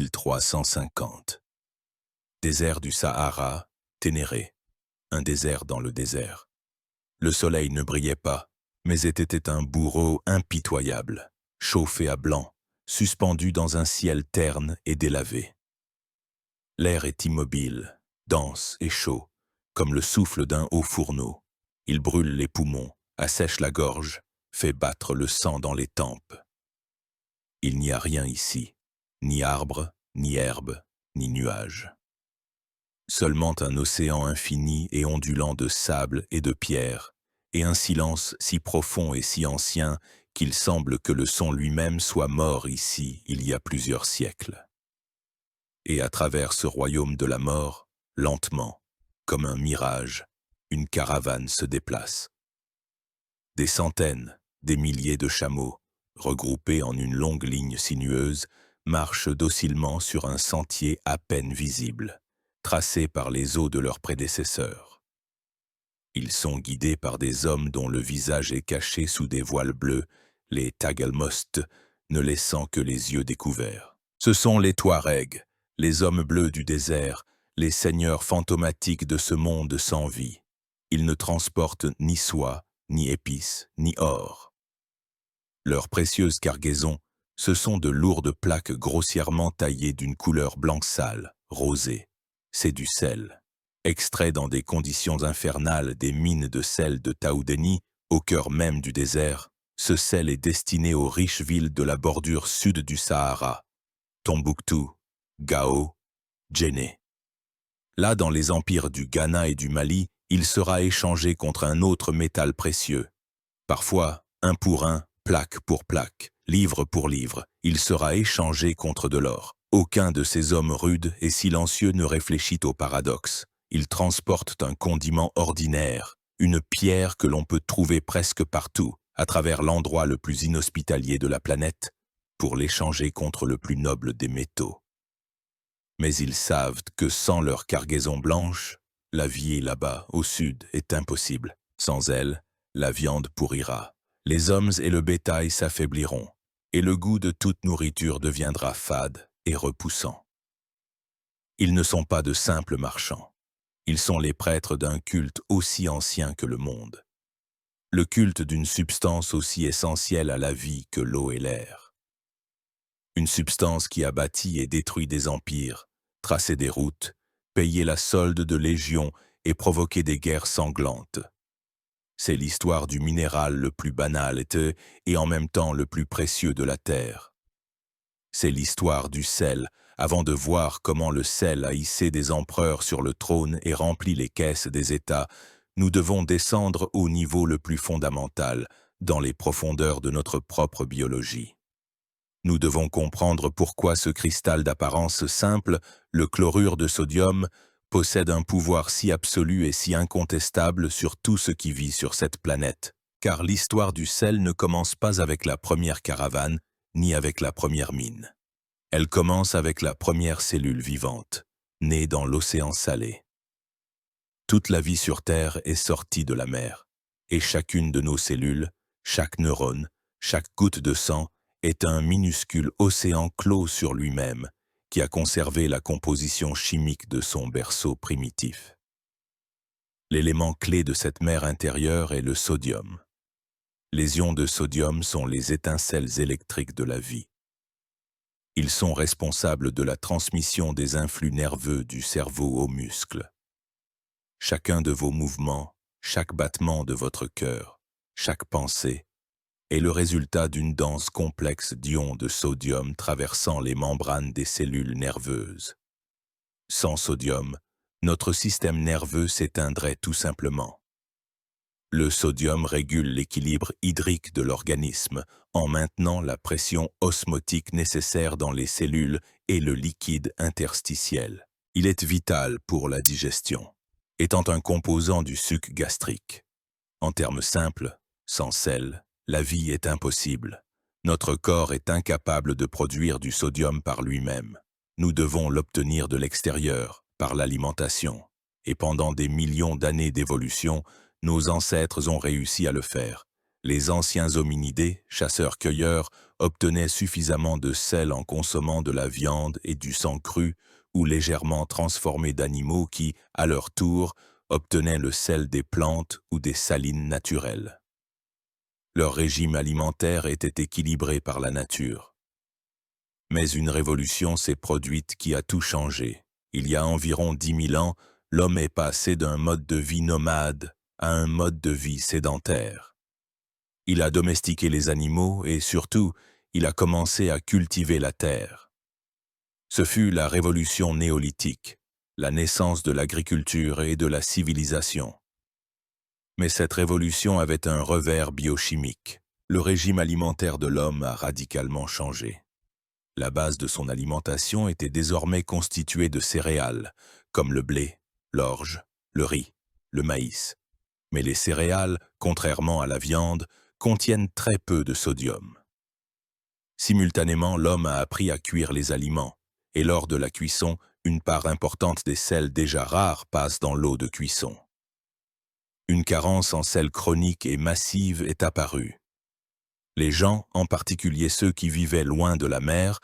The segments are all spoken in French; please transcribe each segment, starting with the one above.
2350. Désert du Sahara, Ténéré, un désert dans le désert. Le soleil ne brillait pas, mais était un bourreau impitoyable, chauffé à blanc, suspendu dans un ciel terne et délavé. L'air est immobile, dense et chaud, comme le souffle d'un haut fourneau. Il brûle les poumons, assèche la gorge, fait battre le sang dans les tempes. Il n'y a rien ici, ni arbre, ni herbe, ni nuage. Seulement un océan infini et ondulant de sable et de pierre, et un silence si profond et si ancien qu'il semble que le son lui-même soit mort ici il y a plusieurs siècles. Et à travers ce royaume de la mort, lentement, comme un mirage, une caravane se déplace. Des centaines, des milliers de chameaux, regroupés en une longue ligne sinueuse, marchent docilement sur un sentier à peine visible, tracé par les os de leurs prédécesseurs. Ils sont guidés par des hommes dont le visage est caché sous des voiles bleus, les Tagelmost, ne laissant que les yeux découverts. Ce sont les Touaregs, les hommes bleus du désert, les seigneurs fantomatiques de ce monde sans vie. Ils ne transportent ni soie, ni épices, ni or. Leurs précieuses cargaisons, ce sont de lourdes plaques grossièrement taillées d'une couleur blanc sale, rosée. C'est du sel. Extrait dans des conditions infernales des mines de sel de Taoudeni, au cœur même du désert, ce sel est destiné aux riches villes de la bordure sud du Sahara, Tombouctou, Gao, Djenné. Là, dans les empires du Ghana et du Mali, il sera échangé contre un autre métal précieux. Parfois, un pour un, plaque pour plaque, livre pour livre, il sera échangé contre de l'or. Aucun de ces hommes rudes et silencieux ne réfléchit au paradoxe. Ils transportent un condiment ordinaire, une pierre que l'on peut trouver presque partout, à travers l'endroit le plus inhospitalier de la planète, pour l'échanger contre le plus noble des métaux. Mais ils savent que sans leur cargaison blanche, la vie là-bas, au sud, est impossible. Sans elle, la viande pourrira. Les hommes et le bétail s'affaibliront, et le goût de toute nourriture deviendra fade et repoussant. Ils ne sont pas de simples marchands. Ils sont les prêtres d'un culte aussi ancien que le monde. Le culte d'une substance aussi essentielle à la vie que l'eau et l'air. Une substance qui a bâti et détruit des empires, tracé des routes, payé la solde de légions et provoqué des guerres sanglantes. C'est l'histoire du minéral le plus banal et en même temps le plus précieux de la terre. C'est l'histoire du sel, avant de voir comment le sel a hissé des empereurs sur le trône et rempli les caisses des États. Nous devons descendre au niveau le plus fondamental, dans les profondeurs de notre propre biologie. Nous devons comprendre pourquoi ce cristal d'apparence simple, le chlorure de sodium, possède un pouvoir si absolu et si incontestable sur tout ce qui vit sur cette planète. Car l'histoire du sel ne commence pas avec la première caravane, ni avec la première mine. Elle commence avec la première cellule vivante, née dans l'océan salé. Toute la vie sur Terre est sortie de la mer, et chacune de nos cellules, chaque neurone, chaque goutte de sang, est un minuscule océan clos sur lui-même, qui a conservé la composition chimique de son berceau primitif. L'élément clé de cette mer intérieure est le sodium. Les ions de sodium sont les étincelles électriques de la vie. Ils sont responsables de la transmission des influx nerveux du cerveau aux muscles. Chacun de vos mouvements, chaque battement de votre cœur, chaque pensée, est le résultat d'une danse complexe d'ions de sodium traversant les membranes des cellules nerveuses. Sans sodium, notre système nerveux s'éteindrait tout simplement. Le sodium régule l'équilibre hydrique de l'organisme en maintenant la pression osmotique nécessaire dans les cellules et le liquide interstitiel. Il est vital pour la digestion, étant un composant du suc gastrique. En termes simples, sans sel, la vie est impossible. Notre corps est incapable de produire du sodium par lui-même. Nous devons l'obtenir de l'extérieur, par l'alimentation. Et pendant des millions d'années d'évolution, nos ancêtres ont réussi à le faire. Les anciens hominidés, chasseurs-cueilleurs, obtenaient suffisamment de sel en consommant de la viande et du sang cru ou légèrement transformé d'animaux qui, à leur tour, obtenaient le sel des plantes ou des salines naturelles. Leur régime alimentaire était équilibré par la nature. Mais une révolution s'est produite qui a tout changé. Il y a environ 10 000 ans, l'homme est passé d'un mode de vie nomade à un mode de vie sédentaire. Il a domestiqué les animaux et surtout, il a commencé à cultiver la terre. Ce fut la révolution néolithique, la naissance de l'agriculture et de la civilisation. Mais cette révolution avait un revers biochimique. Le régime alimentaire de l'homme a radicalement changé. La base de son alimentation était désormais constituée de céréales, comme le blé, l'orge, le riz, le maïs. Mais les céréales, contrairement à la viande, contiennent très peu de sodium. Simultanément, l'homme a appris à cuire les aliments, et lors de la cuisson, une part importante des sels déjà rares passe dans l'eau de cuisson. Une carence en sel chronique et massive est apparue. Les gens, en particulier ceux qui vivaient loin de la mer,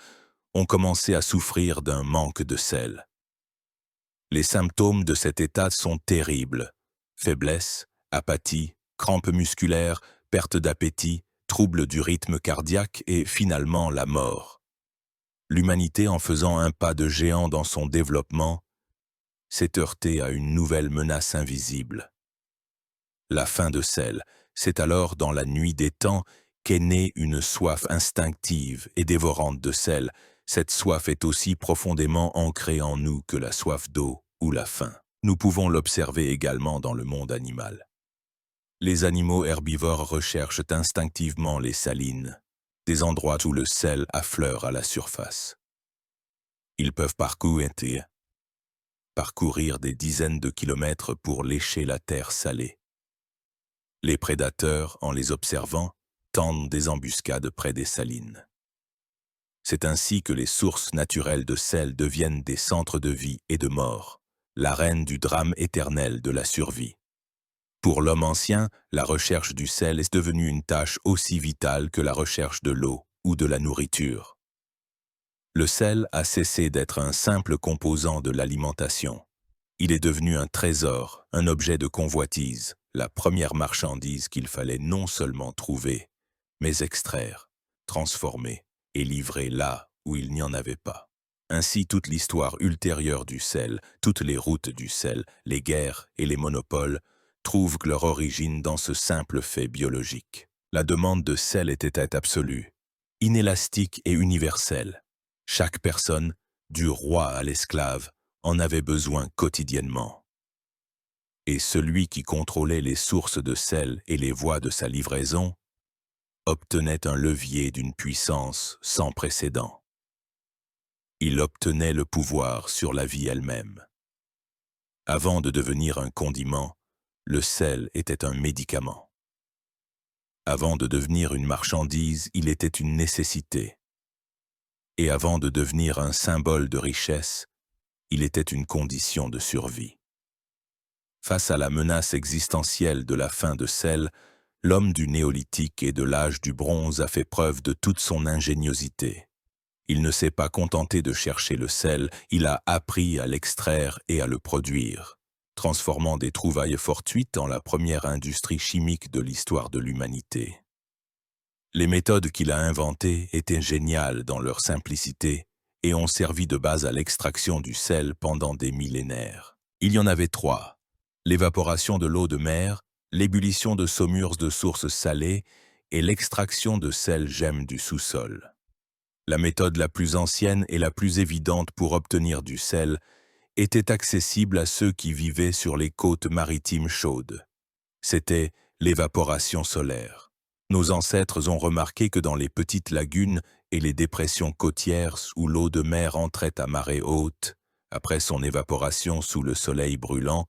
ont commencé à souffrir d'un manque de sel. Les symptômes de cet état sont terribles. Faiblesse, apathie, crampes musculaires, perte d'appétit, troubles du rythme cardiaque et finalement la mort. L'humanité, en faisant un pas de géant dans son développement, s'est heurtée à une nouvelle menace invisible. La faim de sel, c'est alors dans la nuit des temps qu'est née une soif instinctive et dévorante de sel. Cette soif est aussi profondément ancrée en nous que la soif d'eau ou la faim. Nous pouvons l'observer également dans le monde animal. Les animaux herbivores recherchent instinctivement les salines, des endroits où le sel affleure à la surface. Ils peuvent parcourir des dizaines de kilomètres pour lécher la terre salée. Les prédateurs, en les observant, tendent des embuscades près des salines. C'est ainsi que les sources naturelles de sel deviennent des centres de vie et de mort, l'arène du drame éternel de la survie. Pour l'homme ancien, la recherche du sel est devenue une tâche aussi vitale que la recherche de l'eau ou de la nourriture. Le sel a cessé d'être un simple composant de l'alimentation. Il est devenu un trésor, un objet de convoitise, la première marchandise qu'il fallait non seulement trouver, mais extraire, transformer et livrer là où il n'y en avait pas. Ainsi, toute l'histoire ultérieure du sel, toutes les routes du sel, les guerres et les monopoles trouvent leur origine dans ce simple fait biologique. La demande de sel était absolue, inélastique et universelle. Chaque personne, du roi à l'esclave, en avait besoin quotidiennement. Et celui qui contrôlait les sources de sel et les voies de sa livraison obtenait un levier d'une puissance sans précédent. Il obtenait le pouvoir sur la vie elle-même. Avant de devenir un condiment, le sel était un médicament. Avant de devenir une marchandise, il était une nécessité. Et avant de devenir un symbole de richesse, il était une condition de survie. Face à la menace existentielle de la faim de sel, l'homme du néolithique et de l'âge du bronze a fait preuve de toute son ingéniosité. Il ne s'est pas contenté de chercher le sel, il a appris à l'extraire et à le produire, transformant des trouvailles fortuites en la première industrie chimique de l'histoire de l'humanité. Les méthodes qu'il a inventées étaient géniales dans leur simplicité et ont servi de base à l'extraction du sel pendant des millénaires. Il y en avait 3. L'évaporation de l'eau de mer, l'ébullition de saumures de sources salées et l'extraction de sel gemme du sous-sol. La méthode la plus ancienne et la plus évidente pour obtenir du sel était accessible à ceux qui vivaient sur les côtes maritimes chaudes. C'était l'évaporation solaire. Nos ancêtres ont remarqué que dans les petites lagunes et les dépressions côtières où l'eau de mer entrait à marée haute, après son évaporation sous le soleil brûlant,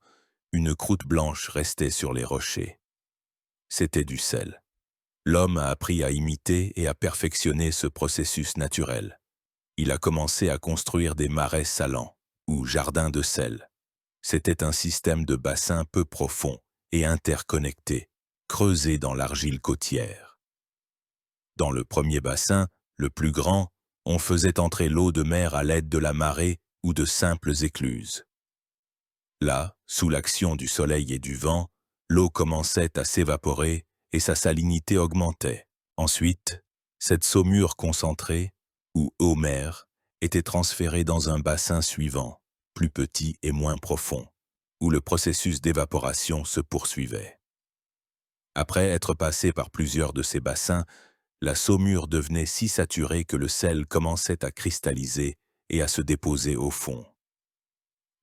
une croûte blanche restait sur les rochers. C'était du sel. L'homme a appris à imiter et à perfectionner ce processus naturel. Il a commencé à construire des marais salants, ou jardins de sel. C'était un système de bassins peu profonds et interconnectés, creusés dans l'argile côtière. Dans le premier bassin, le plus grand, on faisait entrer l'eau de mer à l'aide de la marée ou de simples écluses. Là, sous l'action du soleil et du vent, l'eau commençait à s'évaporer et sa salinité augmentait. Ensuite, cette saumure concentrée, ou eau mer, était transférée dans un bassin suivant, plus petit et moins profond, où le processus d'évaporation se poursuivait. Après être passé par plusieurs de ces bassins, la saumure devenait si saturée que le sel commençait à cristalliser et à se déposer au fond.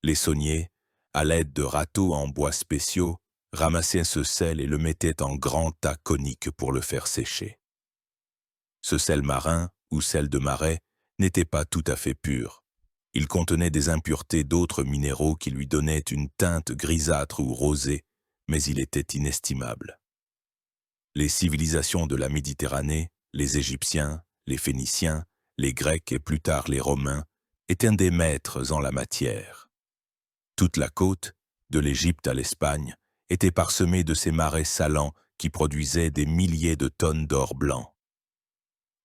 Les sauniers, à l'aide de râteaux en bois spéciaux, ramassaient ce sel et le mettaient en grands tas coniques pour le faire sécher. Ce sel marin, ou sel de marais, n'était pas tout à fait pur. Il contenait des impuretés d'autres minéraux qui lui donnaient une teinte grisâtre ou rosée, mais il était inestimable. Les civilisations de la Méditerranée, les Égyptiens, les Phéniciens, les Grecs et plus tard les Romains, étaient des maîtres en la matière. Toute la côte, de l'Égypte à l'Espagne, était parsemée de ces marais salants qui produisaient des milliers de tonnes d'or blanc.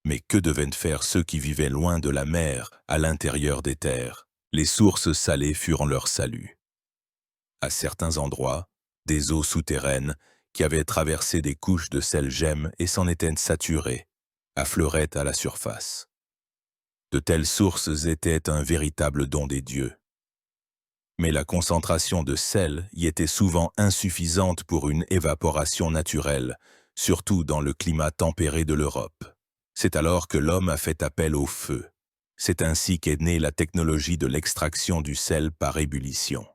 Mais que devaient faire ceux qui vivaient loin de la mer, à l'intérieur des terres? Les sources salées furent leur salut. À certains endroits, des eaux souterraines, qui avaient traversé des couches de sel gemme et s'en étaient saturées, affleuraient à la surface. De telles sources étaient un véritable don des dieux. Mais la concentration de sel y était souvent insuffisante pour une évaporation naturelle, surtout dans le climat tempéré de l'Europe. C'est alors que l'homme a fait appel au feu. C'est ainsi qu'est née la technologie de l'extraction du sel par ébullition.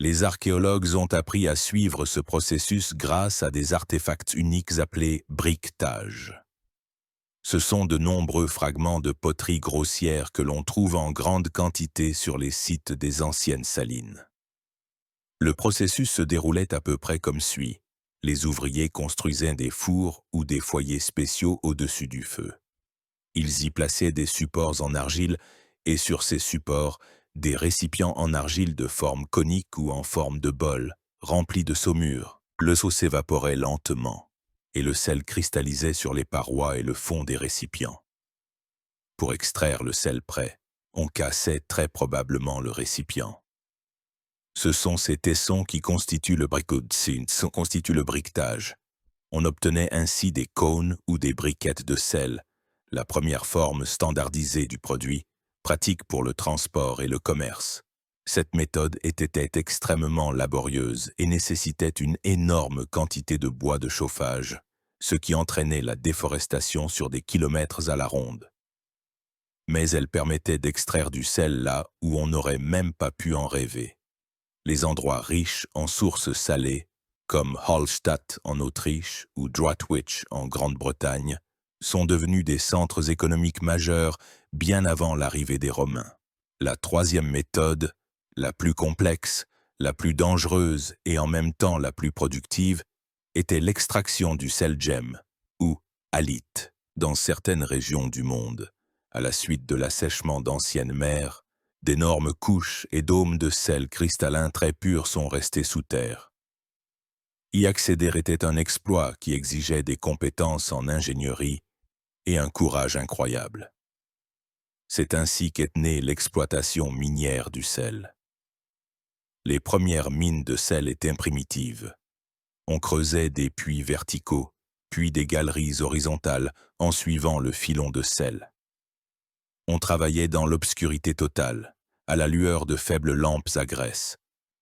Les archéologues ont appris à suivre ce processus grâce à des artefacts uniques appelés briquetages. Ce sont de nombreux fragments de poterie grossière que l'on trouve en grande quantité sur les sites des anciennes salines. Le processus se déroulait à peu près comme suit. Les ouvriers construisaient des fours ou des foyers spéciaux au-dessus du feu. Ils y plaçaient des supports en argile et sur ces supports, des récipients en argile de forme conique ou en forme de bol, remplis de saumure. Le seau s'évaporait lentement et le sel cristallisait sur les parois et le fond des récipients. Pour extraire le sel prêt, on cassait très probablement le récipient. Ce sont ces tessons qui constituent le briquetage. On obtenait ainsi des cônes ou des briquettes de sel, la première forme standardisée du produit, pratique pour le transport et le commerce. Cette méthode était extrêmement laborieuse et nécessitait une énorme quantité de bois de chauffage, ce qui entraînait la déforestation sur des kilomètres à la ronde. Mais elle permettait d'extraire du sel là où on n'aurait même pas pu en rêver. Les endroits riches en sources salées, comme Hallstatt en Autriche ou Droitwich en Grande-Bretagne, sont devenus des centres économiques majeurs bien avant l'arrivée des Romains. La troisième méthode, la plus complexe, la plus dangereuse et en même temps la plus productive, était l'extraction du sel gemme, ou halite, dans certaines régions du monde. À la suite de l'assèchement d'anciennes mers, d'énormes couches et dômes de sel cristallin très pur sont restés sous terre. Y accéder était un exploit qui exigeait des compétences en ingénierie et un courage incroyable. C'est ainsi qu'est née l'exploitation minière du sel. Les premières mines de sel étaient primitives. On creusait des puits verticaux, puis des galeries horizontales en suivant le filon de sel. On travaillait dans l'obscurité totale, à la lueur de faibles lampes à graisse.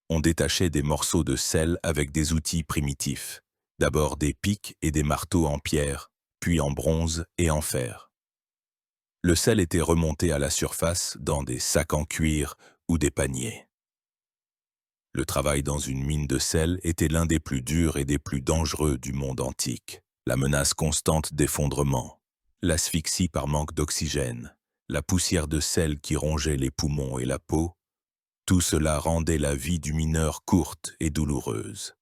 On détachait des morceaux de sel avec des outils primitifs, d'abord des pics et des marteaux en pierre, puis en bronze et en fer. Le sel était remonté à la surface dans des sacs en cuir ou des paniers. Le travail dans une mine de sel était l'un des plus durs et des plus dangereux du monde antique. La menace constante d'effondrement, l'asphyxie par manque d'oxygène, la poussière de sel qui rongeait les poumons et la peau, tout cela rendait la vie du mineur courte et douloureuse.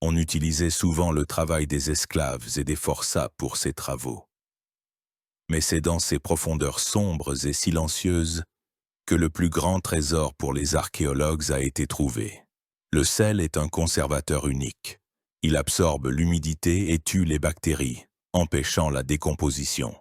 On utilisait souvent le travail des esclaves et des forçats pour ces travaux. Mais c'est dans ces profondeurs sombres et silencieuses que le plus grand trésor pour les archéologues a été trouvé. Le sel est un conservateur unique. Il absorbe l'humidité et tue les bactéries, empêchant la décomposition.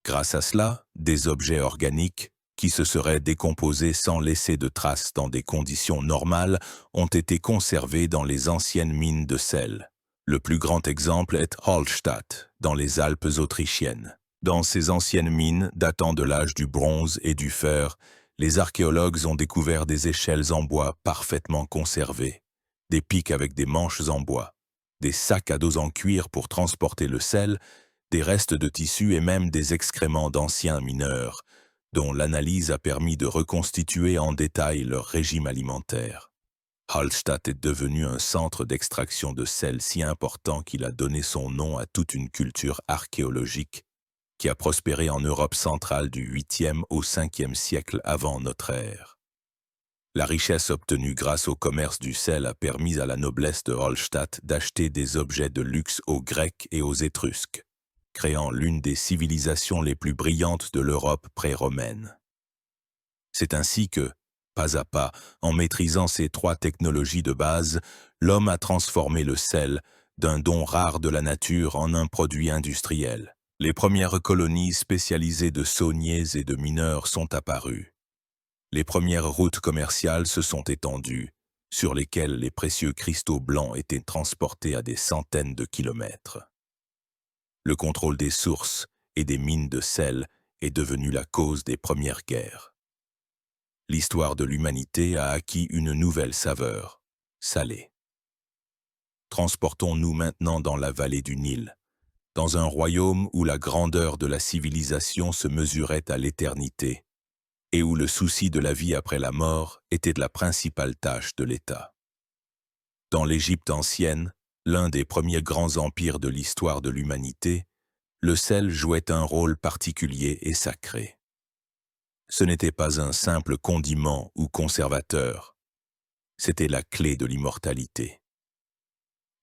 Grâce à cela, des objets organiques, qui se seraient décomposés sans laisser de traces dans des conditions normales, ont été conservés dans les anciennes mines de sel. Le plus grand exemple est Hallstatt, dans les Alpes autrichiennes. Dans ces anciennes mines datant de l'âge du bronze et du fer, les archéologues ont découvert des échelles en bois parfaitement conservées, des pics avec des manches en bois, des sacs à dos en cuir pour transporter le sel, des restes de tissus et même des excréments d'anciens mineurs, dont l'analyse a permis de reconstituer en détail leur régime alimentaire. Hallstatt est devenu un centre d'extraction de sel si important qu'il a donné son nom à toute une culture archéologique qui a prospéré en Europe centrale du 8e au 5e siècle avant notre ère. La richesse obtenue grâce au commerce du sel a permis à la noblesse de Hallstatt d'acheter des objets de luxe aux Grecs et aux Étrusques, créant l'une des civilisations les plus brillantes de l'Europe pré-romaine. C'est ainsi que, pas à pas, en maîtrisant ces trois technologies de base, l'homme a transformé le sel d'un don rare de la nature en un produit industriel. Les premières colonies spécialisées de sauniers et de mineurs sont apparues. Les premières routes commerciales se sont étendues, sur lesquelles les précieux cristaux blancs étaient transportés à des centaines de kilomètres. Le contrôle des sources et des mines de sel est devenu la cause des premières guerres. L'histoire de l'humanité a acquis une nouvelle saveur, salée. Transportons-nous maintenant dans la vallée du Nil, dans un royaume où la grandeur de la civilisation se mesurait à l'éternité, et où le souci de la vie après la mort était la principale tâche de l'État. Dans l'Égypte ancienne, l'un des premiers grands empires de l'histoire de l'humanité, le sel jouait un rôle particulier et sacré. Ce n'était pas un simple condiment ou conservateur, c'était la clé de l'immortalité.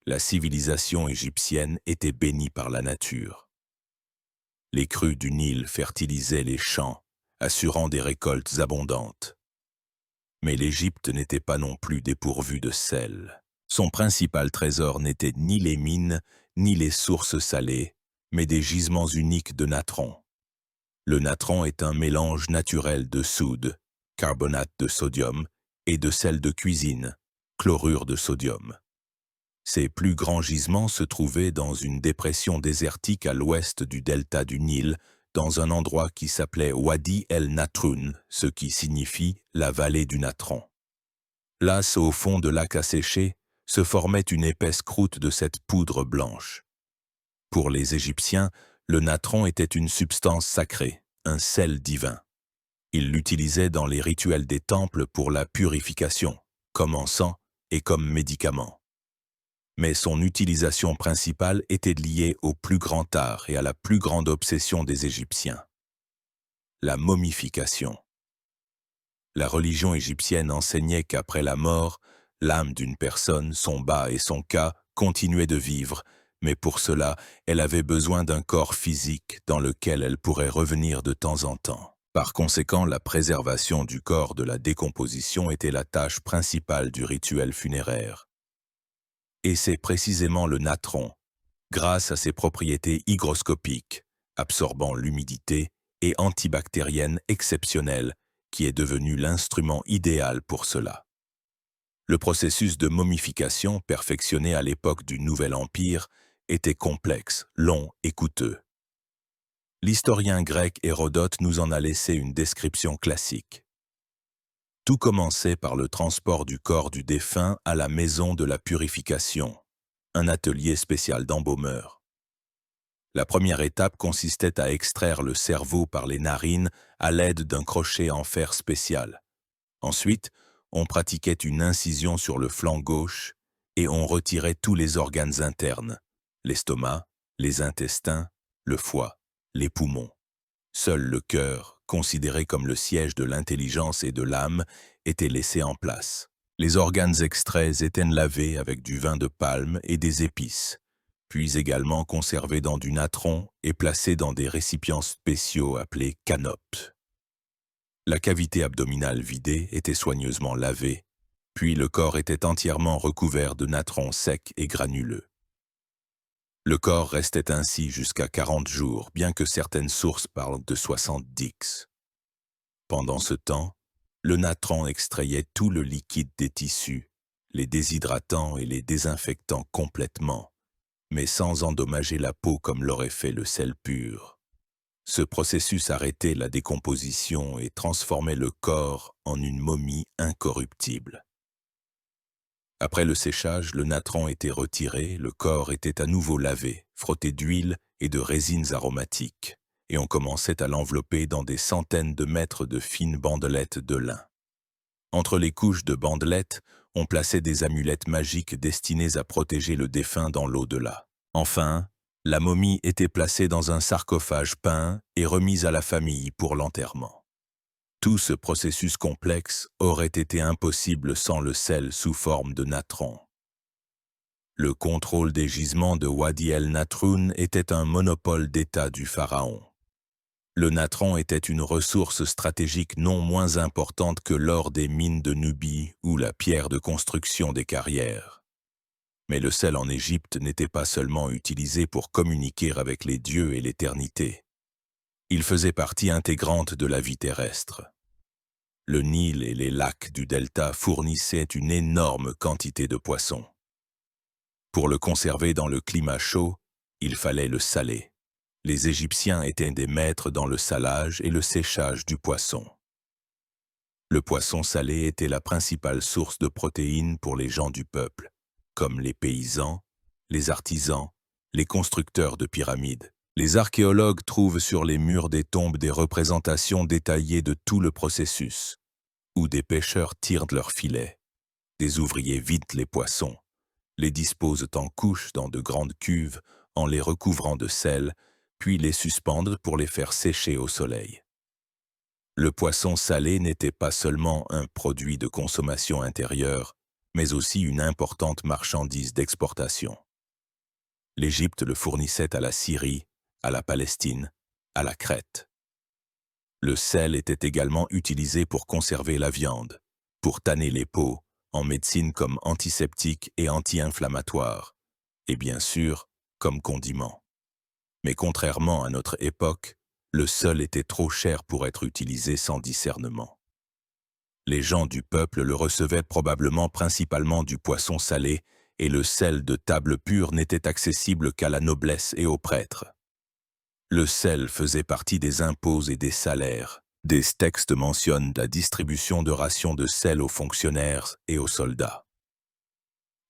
La civilisation égyptienne était bénie par la nature. Les crues du Nil fertilisaient les champs, assurant des récoltes abondantes. Mais l'Égypte n'était pas non plus dépourvue de sel. Son principal trésor n'était ni les mines, ni les sources salées, mais des gisements uniques de natron. Le natron est un mélange naturel de soude, carbonate de sodium, et de sel de cuisine, chlorure de sodium. Ces plus grands gisements se trouvaient dans une dépression désertique à l'ouest du delta du Nil, dans un endroit qui s'appelait Wadi el-Natroun, ce qui signifie la vallée du natron. Là, au fond de lac asséché, se formait une épaisse croûte de cette poudre blanche. Pour les Égyptiens, le natron était une substance sacrée, un sel divin. Ils l'utilisaient dans les rituels des temples pour la purification, comme encens et comme médicament. Mais son utilisation principale était liée au plus grand art et à la plus grande obsession des Égyptiens. La momification. La religion égyptienne enseignait qu'après la mort, l'âme d'une personne, son bas et son cas, continuaient de vivre, mais pour cela, elle avait besoin d'un corps physique dans lequel elle pourrait revenir de temps en temps. Par conséquent, la préservation du corps de la décomposition était la tâche principale du rituel funéraire. Et c'est précisément le natron, grâce à ses propriétés hygroscopiques, absorbant l'humidité et antibactérienne exceptionnelle, qui est devenu l'instrument idéal pour cela. Le processus de momification, perfectionné à l'époque du Nouvel Empire, était complexe, long et coûteux. L'historien grec Hérodote nous en a laissé une description classique. Tout commençait par le transport du corps du défunt à la maison de la purification, un atelier spécial d'embaumeur. La première étape consistait à extraire le cerveau par les narines à l'aide d'un crochet en fer spécial. Ensuite, on pratiquait une incision sur le flanc gauche et on retirait tous les organes internes, l'estomac, les intestins, le foie, les poumons. Seul le cœur, considéré comme le siège de l'intelligence et de l'âme, était laissé en place. Les organes extraits étaient lavés avec du vin de palme et des épices, puis également conservés dans du natron et placés dans des récipients spéciaux appelés canopes. La cavité abdominale vidée était soigneusement lavée, puis le corps était entièrement recouvert de natron sec et granuleux. Le corps restait ainsi jusqu'à 40 jours, bien que certaines sources parlent de 70. Pendant ce temps, le natron extrayait tout le liquide des tissus, les déshydratant et les désinfectant complètement, mais sans endommager la peau comme l'aurait fait le sel pur. Ce processus arrêtait la décomposition et transformait le corps en une momie incorruptible. Après le séchage, le natron était retiré, le corps était à nouveau lavé, frotté d'huile et de résines aromatiques, et on commençait à l'envelopper dans des centaines de mètres de fines bandelettes de lin. Entre les couches de bandelettes, on plaçait des amulettes magiques destinées à protéger le défunt dans l'au-delà. Enfin, la momie était placée dans un sarcophage peint et remise à la famille pour l'enterrement. Tout ce processus complexe aurait été impossible sans le sel sous forme de natron. Le contrôle des gisements de Wadi el-Natroun était un monopole d'État du pharaon. Le natron était une ressource stratégique non moins importante que l'or des mines de Nubie ou la pierre de construction des carrières. Mais le sel en Égypte n'était pas seulement utilisé pour communiquer avec les dieux et l'éternité. Il faisait partie intégrante de la vie terrestre. Le Nil et les lacs du delta fournissaient une énorme quantité de poissons. Pour le conserver dans le climat chaud, il fallait le saler. Les Égyptiens étaient des maîtres dans le salage et le séchage du poisson. Le poisson salé était la principale source de protéines pour les gens du peuple, comme les paysans, les artisans, les constructeurs de pyramides. Les archéologues trouvent sur les murs des tombes des représentations détaillées de tout le processus, où des pêcheurs tirent leurs filets, des ouvriers vident les poissons, les disposent en couches dans de grandes cuves en les recouvrant de sel, puis les suspendent pour les faire sécher au soleil. Le poisson salé n'était pas seulement un produit de consommation intérieure, mais aussi une importante marchandise d'exportation. L'Égypte le fournissait à la Syrie, à la Palestine, à la Crète. Le sel était également utilisé pour conserver la viande, pour tanner les peaux, en médecine comme antiseptique et anti-inflammatoire, et bien sûr, comme condiment. Mais contrairement à notre époque, le sel était trop cher pour être utilisé sans discernement. Les gens du peuple le recevaient probablement principalement du poisson salé, et le sel de table pure n'était accessible qu'à la noblesse et aux prêtres. Le sel faisait partie des impôts et des salaires. Des textes mentionnent la distribution de rations de sel aux fonctionnaires et aux soldats.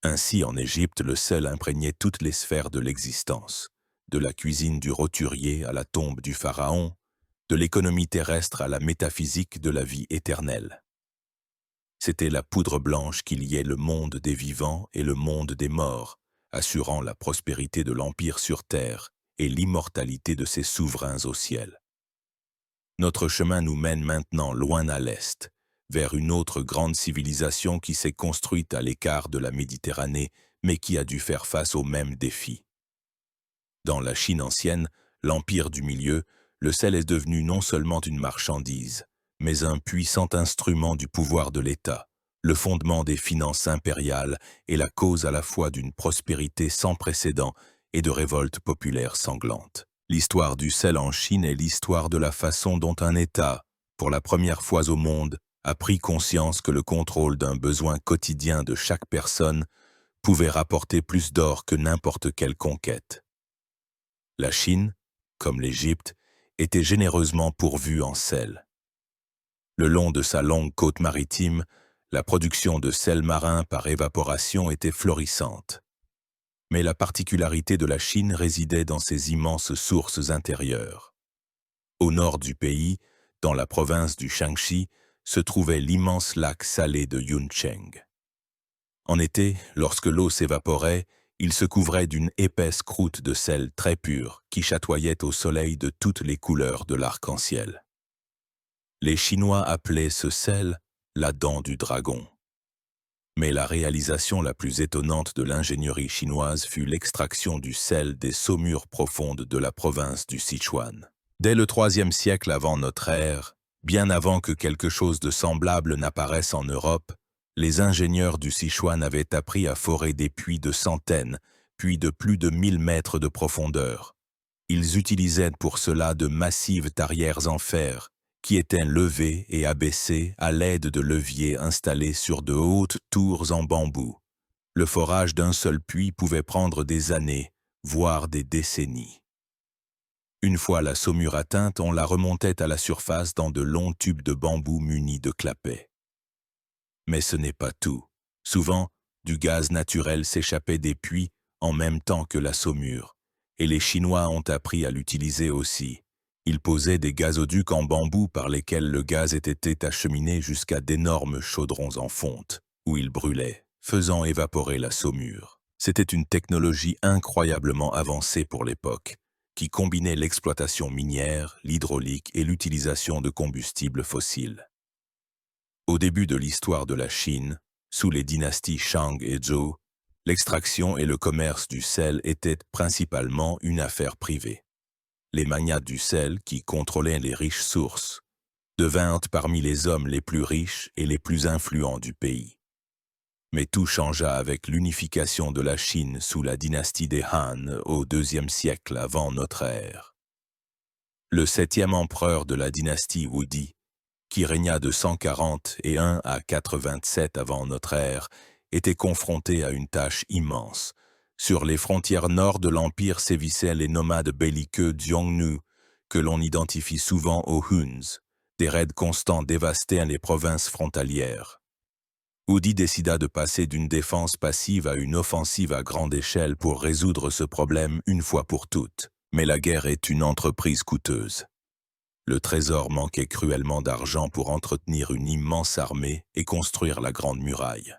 Ainsi, en Égypte, le sel imprégnait toutes les sphères de l'existence, de la cuisine du roturier à la tombe du pharaon, de l'économie terrestre à la métaphysique de la vie éternelle. C'était la poudre blanche qui liait le monde des vivants et le monde des morts, assurant la prospérité de l'Empire sur terre et l'immortalité de ses souverains au ciel. Notre chemin nous mène maintenant loin à l'est, vers une autre grande civilisation qui s'est construite à l'écart de la Méditerranée, mais qui a dû faire face aux mêmes défis. Dans la Chine ancienne, l'Empire du Milieu, le sel est devenu non seulement une marchandise, mais un puissant instrument du pouvoir de l'État, le fondement des finances impériales et la cause à la fois d'une prospérité sans précédent et de révoltes populaires sanglantes. L'histoire du sel en Chine est l'histoire de la façon dont un État, pour la première fois au monde, a pris conscience que le contrôle d'un besoin quotidien de chaque personne pouvait rapporter plus d'or que n'importe quelle conquête. La Chine, comme l'Égypte, était généreusement pourvue en sel. Le long de sa longue côte maritime, la production de sel marin par évaporation était florissante. Mais la particularité de la Chine résidait dans ses immenses sources intérieures. Au nord du pays, dans la province du Shaanxi, se trouvait l'immense lac salé de Yuncheng. En été, lorsque l'eau s'évaporait, il se couvrait d'une épaisse croûte de sel très pur qui chatoyait au soleil de toutes les couleurs de l'arc-en-ciel. Les Chinois appelaient ce sel la dent du dragon. Mais la réalisation la plus étonnante de l'ingénierie chinoise fut l'extraction du sel des saumures profondes de la province du Sichuan. Dès le IIIe siècle avant notre ère, bien avant que quelque chose de semblable n'apparaisse en Europe, Les ingénieurs du Sichuan avaient appris à forer des puits de centaines, puis de plus de 1000 mètres de profondeur. Ils utilisaient pour cela de massives tarières en fer, qui étaient levées et abaissées à l'aide de leviers installés sur de hautes tours en bambou. Le forage d'un seul puits pouvait prendre des années, voire des décennies. Une fois la saumure atteinte, on la remontait à la surface dans de longs tubes de bambou munis de clapets. Mais ce n'est pas tout. Souvent, du gaz naturel s'échappait des puits en même temps que la saumure, et les Chinois ont appris à l'utiliser aussi. Ils posaient des gazoducs en bambou par lesquels le gaz était acheminé jusqu'à d'énormes chaudrons en fonte, où il brûlait, faisant évaporer la saumure. C'était une technologie incroyablement avancée pour l'époque, qui combinait l'exploitation minière, l'hydraulique et l'utilisation de combustibles fossiles. Au début de l'histoire de la Chine, sous les dynasties Shang et Zhou, l'extraction et le commerce du sel étaient principalement une affaire privée. Les magnats du sel, qui contrôlaient les riches sources, devinrent parmi les hommes les plus riches et les plus influents du pays. Mais tout changea avec l'unification de la Chine sous la dynastie des Han au IIe siècle avant notre ère. Le 7e empereur de la dynastie Wudi, qui régna de 141 à 87 avant notre ère, était confronté à une tâche immense. Sur les frontières nord de l'Empire sévissaient les nomades belliqueux Xiongnu, que l'on identifie souvent aux Huns. Des raids constants dévastaient les provinces frontalières. Wudi décida de passer d'une défense passive à une offensive à grande échelle pour résoudre ce problème une fois pour toutes. Mais la guerre est une entreprise coûteuse. Le trésor manquait cruellement d'argent pour entretenir une immense armée et construire la Grande Muraille.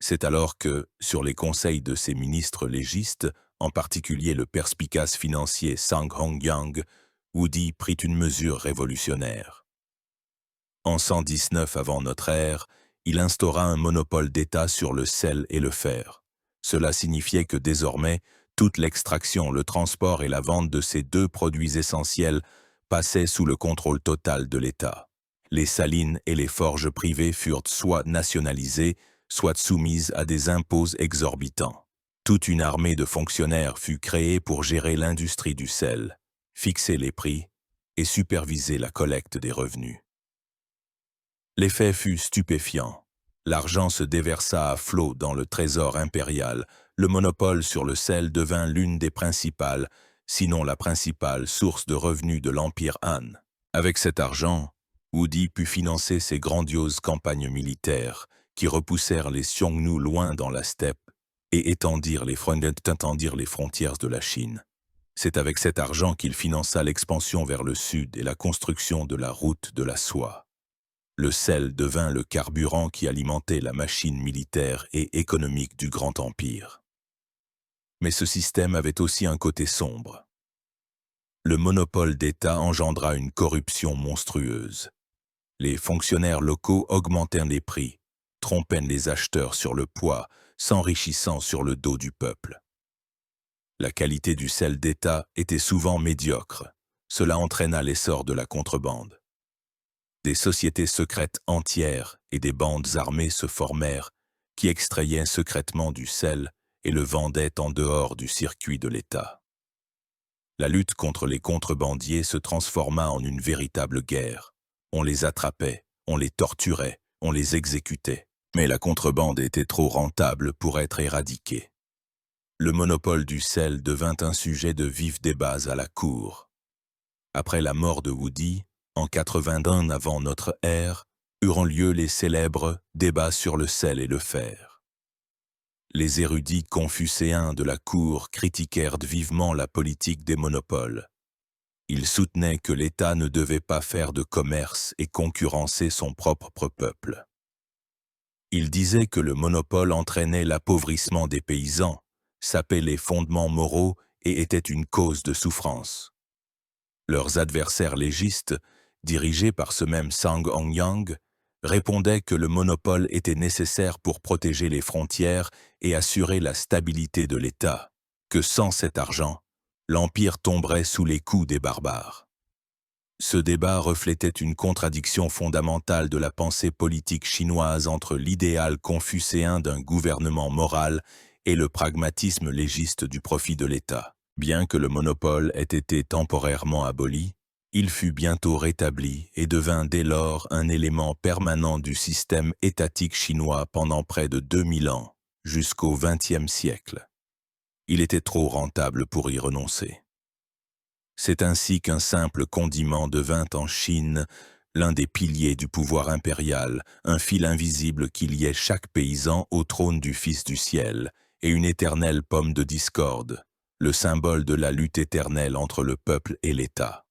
C'est alors que, sur les conseils de ses ministres légistes, en particulier le perspicace financier Sang Hongyang, Wudi prit une mesure révolutionnaire. En 119 avant notre ère, il instaura un monopole d'État sur le sel et le fer. Cela signifiait que désormais, toute l'extraction, le transport et la vente de ces deux produits essentiels passaient sous le contrôle total de l'État. Les salines et les forges privées furent soit nationalisées, soit soumises à des impôts exorbitants. Toute une armée de fonctionnaires fut créée pour gérer l'industrie du sel, fixer les prix et superviser la collecte des revenus. L'effet fut stupéfiant. L'argent se déversa à flot dans le trésor impérial. Le monopole sur le sel devint l'une des principales, sinon la principale source de revenus de l'Empire Han. Avec cet argent, Wudi put financer ses grandioses campagnes militaires qui repoussèrent les Xiongnu loin dans la steppe et étendirent les frontières de la Chine. C'est avec cet argent qu'il finança l'expansion vers le sud et la construction de la route de la soie. Le sel devint le carburant qui alimentait la machine militaire et économique du Grand Empire. Mais ce système avait aussi un côté sombre. Le monopole d'État engendra une corruption monstrueuse. Les fonctionnaires locaux augmentèrent les prix, trompaient les acheteurs sur le poids, s'enrichissant sur le dos du peuple. La qualité du sel d'État était souvent médiocre. Cela entraîna l'essor de la contrebande. Des sociétés secrètes entières et des bandes armées se formèrent qui extrayaient secrètement du sel et le vendaient en dehors du circuit de l'État. La lutte contre les contrebandiers se transforma en une véritable guerre. On les attrapait, on les torturait, on les exécutait. Mais la contrebande était trop rentable pour être éradiquée. Le monopole du sel devint un sujet de vifs débats à la cour. Après la mort de Wudi, en 81 avant notre ère, eurent lieu les célèbres débats sur le sel et le fer. Les érudits confucéens de la cour critiquèrent vivement la politique des monopoles. Ils soutenaient que l'État ne devait pas faire de commerce et concurrencer son propre peuple. Ils disaient que le monopole entraînait l'appauvrissement des paysans, sapait les fondements moraux et était une cause de souffrance. Leurs adversaires légistes, dirigés par ce même Sang Hongyang, répondaient que le monopole était nécessaire pour protéger les frontières et assurer la stabilité de l'État, que sans cet argent, l'Empire tomberait sous les coups des barbares. Ce débat reflétait une contradiction fondamentale de la pensée politique chinoise entre l'idéal confucéen d'un gouvernement moral et le pragmatisme légiste du profit de l'État. Bien que le monopole ait été temporairement aboli, il fut bientôt rétabli et devint dès lors un élément permanent du système étatique chinois pendant près de 2000 ans, jusqu'au XXe siècle. Il était trop rentable pour y renoncer. C'est ainsi qu'un simple condiment devint en Chine l'un des piliers du pouvoir impérial, un fil invisible qui liait chaque paysan au trône du Fils du ciel, et une éternelle pomme de discorde, le symbole de la lutte éternelle entre le peuple et l'État.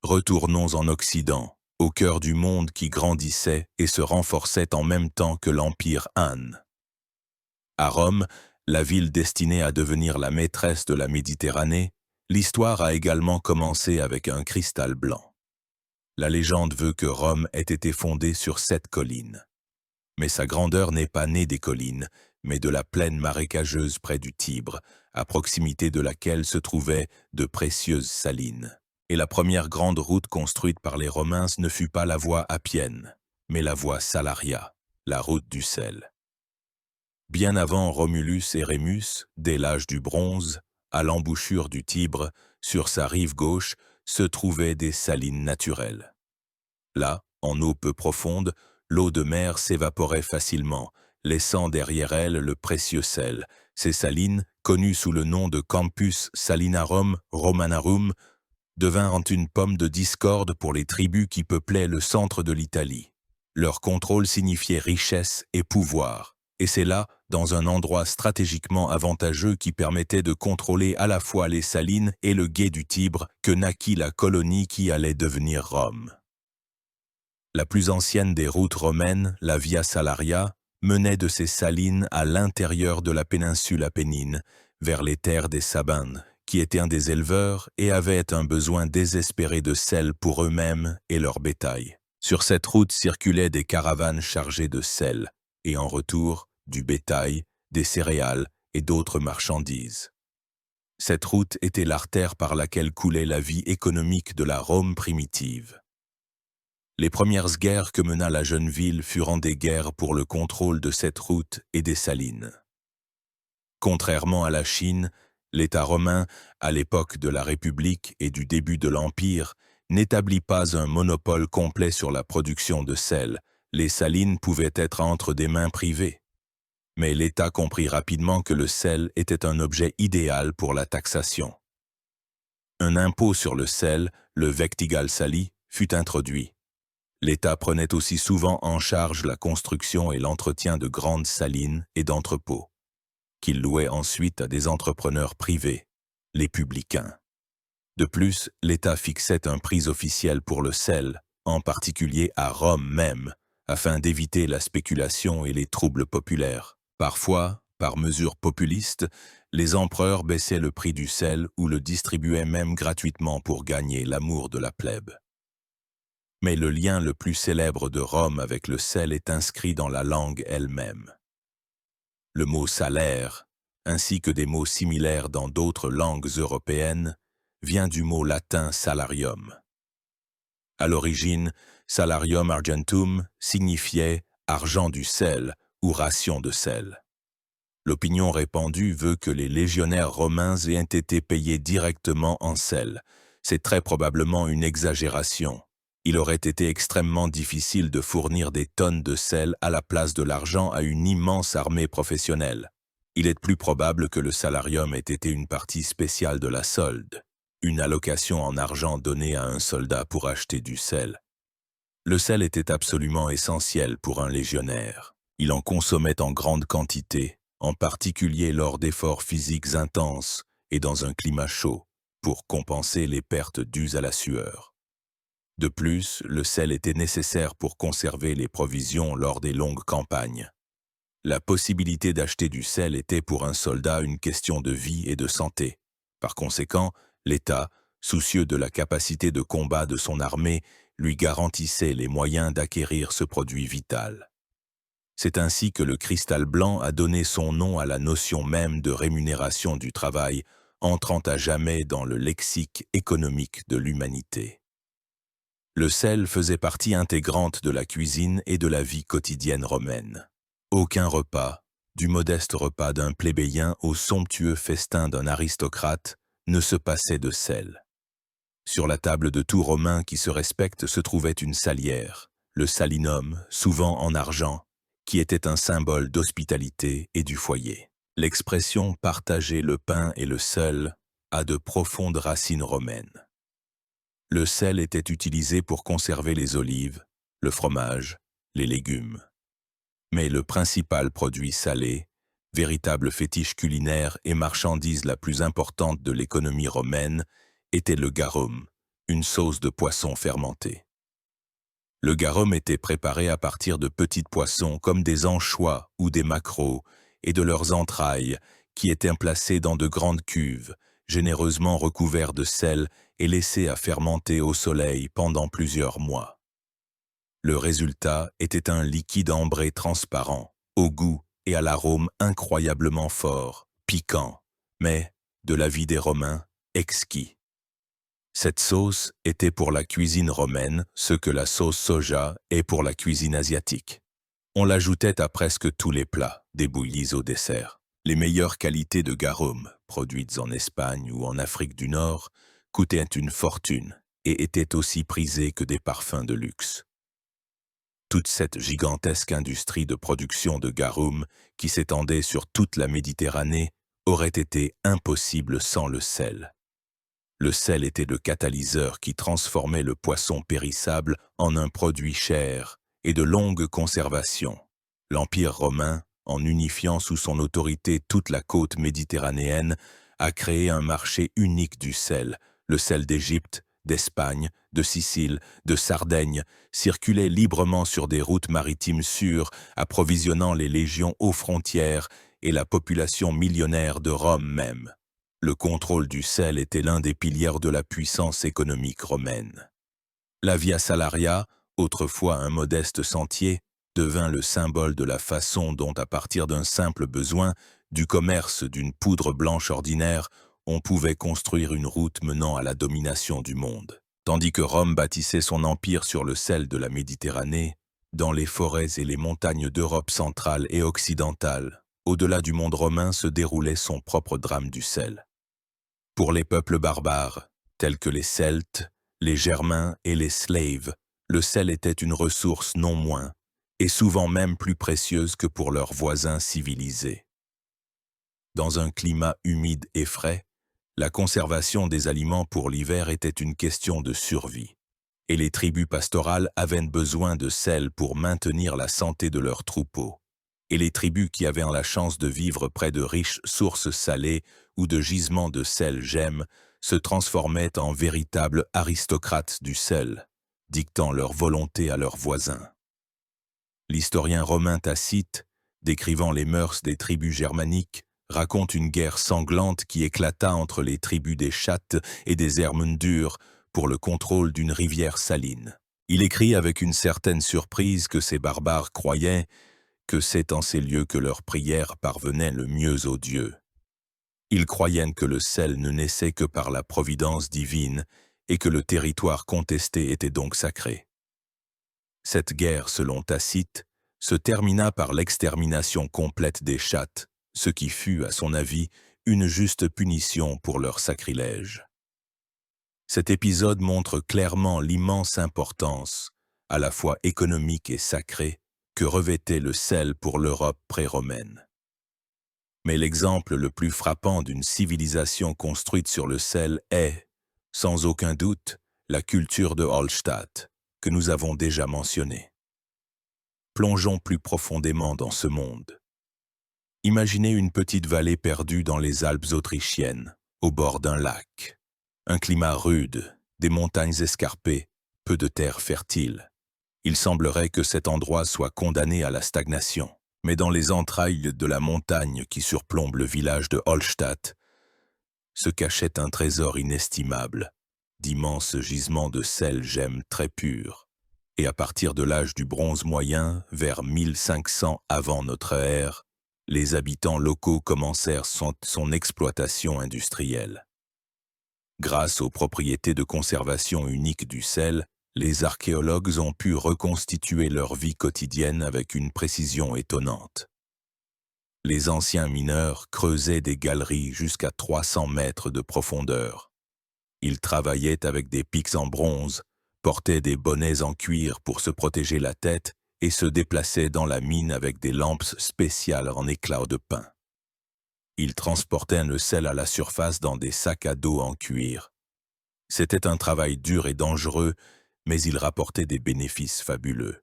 Retournons en Occident, au cœur du monde qui grandissait et se renforçait en même temps que l'Empire Han. À Rome, la ville destinée à devenir la maîtresse de la Méditerranée, l'histoire a également commencé avec un cristal blanc. La légende veut que Rome ait été fondée sur 7 collines. Mais sa grandeur n'est pas née des collines, mais de la plaine marécageuse près du Tibre, à proximité de laquelle se trouvaient de précieuses salines. Et la première grande route construite par les Romains ne fut pas la voie Appienne, mais la voie Salaria, la route du sel. Bien avant Romulus et Rémus, dès l'âge du bronze, à l'embouchure du Tibre, sur sa rive gauche, se trouvaient des salines naturelles. Là, en eau peu profonde, l'eau de mer s'évaporait facilement, laissant derrière elle le précieux sel. Ces salines, connues sous le nom de Campus Salinarum Romanarum, devinrent une pomme de discorde pour les tribus qui peuplaient le centre de l'Italie. Leur contrôle signifiait richesse et pouvoir, et c'est là, dans un endroit stratégiquement avantageux qui permettait de contrôler à la fois les salines et le gué du Tibre, que naquit la colonie qui allait devenir Rome. La plus ancienne des routes romaines, la Via Salaria, menait de ces salines à l'intérieur de la péninsule apennine, vers les terres des Sabins, qui étaient un des éleveurs et avaient un besoin désespéré de sel pour eux-mêmes et leur bétail. Sur cette route circulaient des caravanes chargées de sel, et en retour, du bétail, des céréales et d'autres marchandises. Cette route était l'artère par laquelle coulait la vie économique de la Rome primitive. Les premières guerres que mena la jeune ville furent des guerres pour le contrôle de cette route et des salines. Contrairement à la Chine, l'État romain, à l'époque de la République et du début de l'Empire, n'établit pas un monopole complet sur la production de sel. Les salines pouvaient être entre des mains privées. Mais l'État comprit rapidement que le sel était un objet idéal pour la taxation. Un impôt sur le sel, le vectigal sali, fut introduit. L'État prenait aussi souvent en charge la construction et l'entretien de grandes salines et d'entrepôts, qu'il louait ensuite à des entrepreneurs privés, les publicains. De plus, l'État fixait un prix officiel pour le sel, en particulier à Rome même, afin d'éviter la spéculation et les troubles populaires. Parfois, par mesure populiste, les empereurs baissaient le prix du sel ou le distribuaient même gratuitement pour gagner l'amour de la plèbe. Mais le lien le plus célèbre de Rome avec le sel est inscrit dans la langue elle-même. Le mot salaire, ainsi que des mots similaires dans d'autres langues européennes, vient du mot latin salarium. À l'origine, salarium argentum signifiait argent du sel ou ration de sel. L'opinion répandue veut que les légionnaires romains aient été payés directement en sel. C'est très probablement une exagération. Il aurait été extrêmement difficile de fournir des tonnes de sel à la place de l'argent à une immense armée professionnelle. Il est plus probable que le salarium ait été une partie spéciale de la solde, une allocation en argent donnée à un soldat pour acheter du sel. Le sel était absolument essentiel pour un légionnaire. Il en consommait en grande quantité, en particulier lors d'efforts physiques intenses et dans un climat chaud, pour compenser les pertes dues à la sueur. De plus, le sel était nécessaire pour conserver les provisions lors des longues campagnes. La possibilité d'acheter du sel était pour un soldat une question de vie et de santé. Par conséquent, l'État, soucieux de la capacité de combat de son armée, lui garantissait les moyens d'acquérir ce produit vital. C'est ainsi que le cristal blanc a donné son nom à la notion même de rémunération du travail, entrant à jamais dans le lexique économique de l'humanité. Le sel faisait partie intégrante de la cuisine et de la vie quotidienne romaine. Aucun repas, du modeste repas d'un plébéien au somptueux festin d'un aristocrate, ne se passait de sel. Sur la table de tout Romain qui se respecte se trouvait une salière, le salinum, souvent en argent, qui était un symbole d'hospitalité et du foyer. L'expression « partager le pain et le sel » a de profondes racines romaines. Le sel était utilisé pour conserver les olives, le fromage, les légumes. Mais le principal produit salé, véritable fétiche culinaire et marchandise la plus importante de l'économie romaine, était le garum, une sauce de poisson fermentée. Le garum était préparé à partir de petits poissons comme des anchois ou des maquereaux et de leurs entrailles qui étaient placées dans de grandes cuves, généreusement recouvertes de sel et laissées à fermenter au soleil pendant plusieurs mois. Le résultat était un liquide ambré transparent, au goût et à l'arôme incroyablement fort, piquant, mais, de l'avis des Romains, exquis. Cette sauce était pour la cuisine romaine ce que la sauce soja est pour la cuisine asiatique. On l'ajoutait à presque tous les plats, des bouillies au dessert. Les meilleures qualités de garum, produites en Espagne ou en Afrique du Nord, coûtaient une fortune et étaient aussi prisées que des parfums de luxe. Toute cette gigantesque industrie de production de garum qui s'étendait sur toute la Méditerranée aurait été impossible sans le sel. Le sel était le catalyseur qui transformait le poisson périssable en un produit cher et de longue conservation. L'Empire romain, en unifiant sous son autorité toute la côte méditerranéenne, a créé un marché unique du sel. Le sel d'Égypte, d'Espagne, de Sicile, de Sardaigne circulait librement sur des routes maritimes sûres, approvisionnant les légions aux frontières et la population millionnaire de Rome même. Le contrôle du sel était l'un des piliers de la puissance économique romaine. La Via Salaria, autrefois un modeste sentier, devint le symbole de la façon dont, à partir d'un simple besoin, du commerce d'une poudre blanche ordinaire, on pouvait construire une route menant à la domination du monde. Tandis que Rome bâtissait son empire sur le sel de la Méditerranée, dans les forêts et les montagnes d'Europe centrale et occidentale, au-delà du monde romain se déroulait son propre drame du sel. Pour les peuples barbares, tels que les Celtes, les Germains et les Slaves, le sel était une ressource non moins, et souvent même plus précieuse que pour leurs voisins civilisés. Dans un climat humide et frais, la conservation des aliments pour l'hiver était une question de survie, et les tribus pastorales avaient besoin de sel pour maintenir la santé de leurs troupeaux. Et les tribus qui avaient la chance de vivre près de riches sources salées ou de gisements de sel gemme se transformaient en véritables aristocrates du sel, dictant leur volonté à leurs voisins. L'historien romain Tacite, décrivant les mœurs des tribus germaniques, raconte une guerre sanglante qui éclata entre les tribus des Chattes et des Hermundures pour le contrôle d'une rivière saline. Il écrit avec une certaine surprise que ces barbares croyaient que c'est en ces lieux que leurs prières parvenaient le mieux aux dieux. Ils croyaient que le sel ne naissait que par la providence divine et que le territoire contesté était donc sacré. Cette guerre, selon Tacite, se termina par l'extermination complète des Chattes, ce qui fut, à son avis, une juste punition pour leur sacrilège. Cet épisode montre clairement l'immense importance, à la fois économique et sacrée, que revêtait le sel pour l'Europe pré-romaine. Mais l'exemple le plus frappant d'une civilisation construite sur le sel est, sans aucun doute, la culture de Hallstatt, que nous avons déjà mentionnée. Plongeons plus profondément dans ce monde. Imaginez une petite vallée perdue dans les Alpes autrichiennes, au bord d'un lac. Un climat rude, des montagnes escarpées, peu de terre fertile. Il semblerait que cet endroit soit condamné à la stagnation. Mais dans les entrailles de la montagne qui surplombe le village de Hallstatt, se cachait un trésor inestimable, d'immenses gisements de sel gemme très pur. Et à partir de l'âge du bronze moyen, vers 1500 avant notre ère, les habitants locaux commencèrent son exploitation industrielle. Grâce aux propriétés de conservation uniques du sel, Les archéologues ont pu reconstituer leur vie quotidienne avec une précision étonnante. Les anciens mineurs creusaient des galeries jusqu'à 300 mètres de profondeur. Ils travaillaient avec des pics en bronze, portaient des bonnets en cuir pour se protéger la tête et se déplaçaient dans la mine avec des lampes spéciales en éclats de pin. Ils transportaient le sel à la surface dans des sacs à dos en cuir. C'était un travail dur et dangereux, mais il rapportait des bénéfices fabuleux.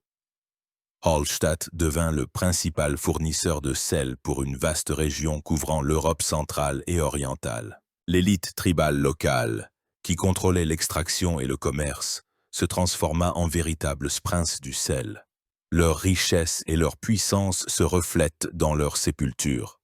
Hallstatt devint le principal fournisseur de sel pour une vaste région couvrant l'Europe centrale et orientale. L'élite tribale locale, qui contrôlait l'extraction et le commerce, se transforma en véritables princes du sel. Leur richesse et leur puissance se reflètent dans leur sépulture.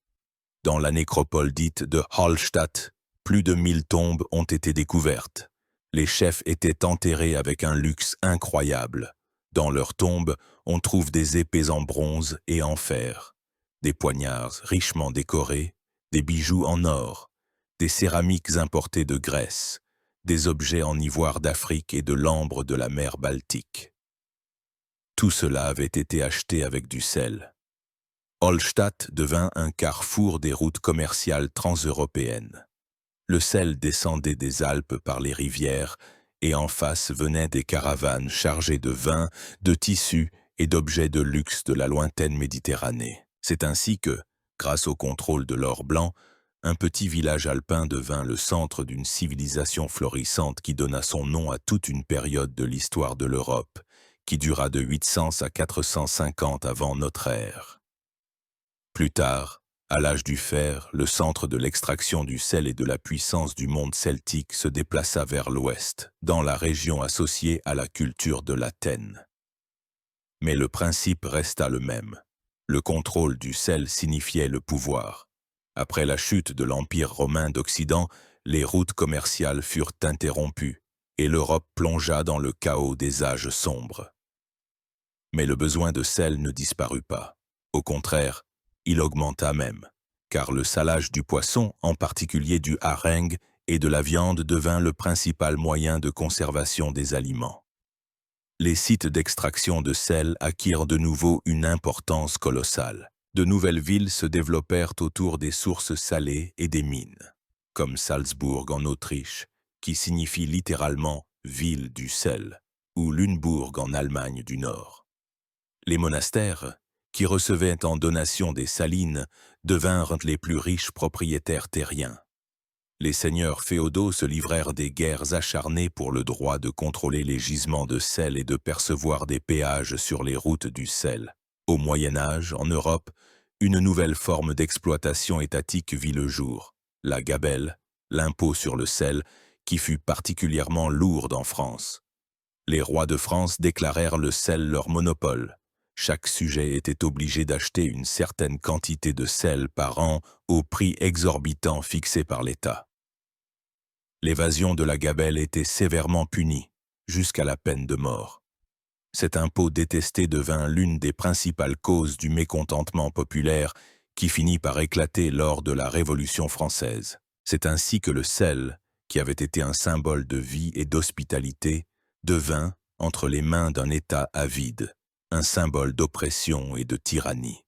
Dans la nécropole dite de Hallstatt, plus de 1000 tombes ont été découvertes. Les chefs étaient enterrés avec un luxe incroyable. Dans leurs tombes, on trouve des épées en bronze et en fer, des poignards richement décorés, des bijoux en or, des céramiques importées de Grèce, des objets en ivoire d'Afrique et de l'ambre de la mer Baltique. Tout cela avait été acheté avec du sel. Hallstatt devint un carrefour des routes commerciales transeuropéennes. Le sel descendait des Alpes par les rivières et en face venaient des caravanes chargées de vins, de tissus et d'objets de luxe de la lointaine Méditerranée. C'est ainsi que, grâce au contrôle de l'or blanc, un petit village alpin devint le centre d'une civilisation florissante qui donna son nom à toute une période de l'histoire de l'Europe, qui dura de 800 à 450 avant notre ère. Plus tard, à l'âge du fer, le centre de l'extraction du sel et de la puissance du monde celtique se déplaça vers l'ouest, dans la région associée à la culture de l'Athènes. Mais le principe resta le même. Le contrôle du sel signifiait le pouvoir. Après la chute de l'Empire romain d'Occident, les routes commerciales furent interrompues et l'Europe plongea dans le chaos des âges sombres. Mais le besoin de sel ne disparut pas. Au contraire, il augmenta même, car le salage du poisson, en particulier du hareng et de la viande, devint le principal moyen de conservation des aliments. Les sites d'extraction de sel acquirent de nouveau une importance colossale. De nouvelles villes se développèrent autour des sources salées et des mines, comme Salzbourg en Autriche, qui signifie littéralement « ville du sel », ou Lunebourg en Allemagne du Nord. Les monastères, qui recevaient en donation des salines, devinrent les plus riches propriétaires terriens. Les seigneurs féodaux se livrèrent des guerres acharnées pour le droit de contrôler les gisements de sel et de percevoir des péages sur les routes du sel. Au Moyen Âge, en Europe, une nouvelle forme d'exploitation étatique vit le jour, la gabelle, l'impôt sur le sel, qui fut particulièrement lourde en France. Les rois de France déclarèrent le sel leur monopole. Chaque sujet était obligé d'acheter une certaine quantité de sel par an au prix exorbitant fixé par l'État. L'évasion de la gabelle était sévèrement punie, jusqu'à la peine de mort. Cet impôt détesté devint l'une des principales causes du mécontentement populaire qui finit par éclater lors de la Révolution française. C'est ainsi que le sel, qui avait été un symbole de vie et d'hospitalité, devint, entre les mains d'un État avide, un symbole d'oppression et de tyrannie.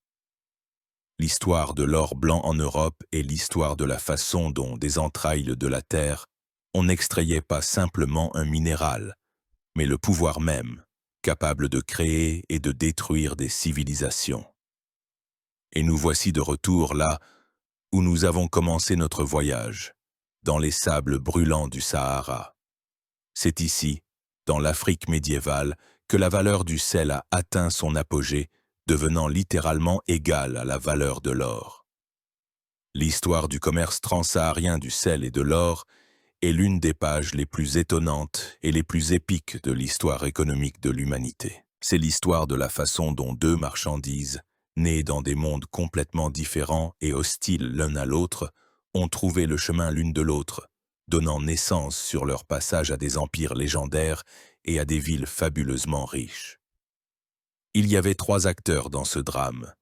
L'histoire de l'or blanc en Europe est l'histoire de la façon dont, des entrailles de la terre, on n'extrayait pas simplement un minéral, mais le pouvoir même, capable de créer et de détruire des civilisations. Et nous voici de retour là où nous avons commencé notre voyage, dans les sables brûlants du Sahara. C'est ici, dans l'Afrique médiévale, que la valeur du sel a atteint son apogée, devenant littéralement égale à la valeur de l'or. L'histoire du commerce transsaharien du sel et de l'or est l'une des pages les plus étonnantes et les plus épiques de l'histoire économique de l'humanité. C'est l'histoire de la façon dont deux marchandises, nées dans des mondes complètement différents et hostiles l'un à l'autre, ont trouvé le chemin l'une de l'autre, donnant naissance sur leur passage à des empires légendaires et à des villes fabuleusement riches. Il y avait 3 acteurs dans ce drame.